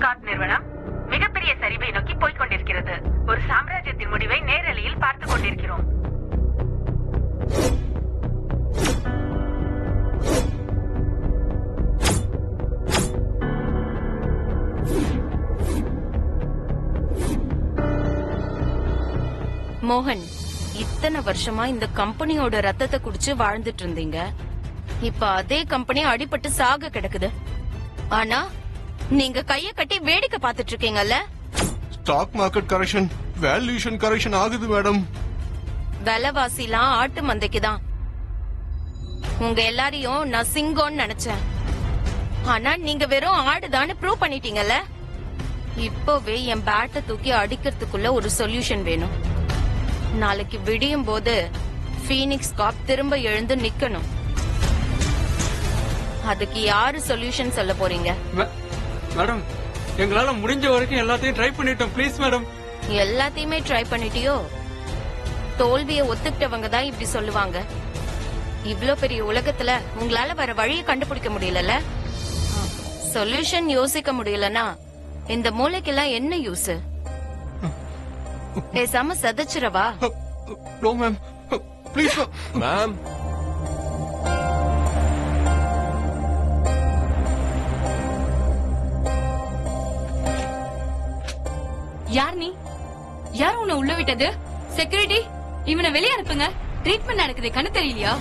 Corp நிறுவனம் மிகப்பெரிய சரிவை நோக்கி போய்க் கொண்டிருக்கிறது. ஒரு சாம்ராஜ்யத்தின் முடிவை நேரலையில் பார்த்துக் கொண்டிருக்கிறோம். மோகன், இத்தனை வருஷமா இந்த கம்பெனியோட ரத்தத்தை குடிச்சு வாழ்ந்துட்டு இருந்தீங்க. இப்ப அதே கம்பெனி அடிபட்டு சாக கிடக்குது. ஆனா நீங்க கைய கட்டி வேடிக்கை பார்த்துட்டு இருக்கீங்கல்ல. Stock market correction, valuation correction ஆகுது மேடம். விலைவாசிலாம் ஆட்டு மந்தைக்குதான். உங்க எல்லாரையும் நான் சிங்கம்னு நினைச்சேன். ஆனா நீங்க வெறும் ஆடுதான்னு ப்ரூவ் பண்ணிட்டீங்கல்ல. இப்பவே என் பேட்டை தூக்கி அடிக்கிறதுக்குள்ள ஒரு சொல்யூஷன் வேணும். நாளைக்கு விடியும் போது பீனிக்ஸ் கார்ப் திரும்ப எழுந்து நிக்கணும். அதுக்கு யாரு சொல்யூஷன் சொல்ல போறீங்க? மேடம், எங்களால முடிஞ்ச வரைக்கும் எல்லாத்தையும் ட்ரை பண்ணிட்டோம். Please madam. எல்லாத்தையுமே ட்ரை பண்ணிட்டியோ? தோல்வியை ஒத்துக்கிட்டவங்க தான் இப்படி சொல்லுவாங்க. இவ்ளோ பெரிய உலகத்துல உங்களால வேற வழியை கண்டுபிடிக்க முடியல. சொல்யூஷன் யோசிக்க முடியலனா இந்த மூளைக்கெல்லாம் என்ன யூஸ்? பேசாம சதைச்சிரவா? No ma'am, please ma'am. யார் நீ? யார் உன்னை உள்ள விட்டது? செக்யூரிட்டி, இவனை வெளியே அனுப்புங்க. ட்ரீட்மெண்ட் நடக்குது, கண்ணு தெரியலையா?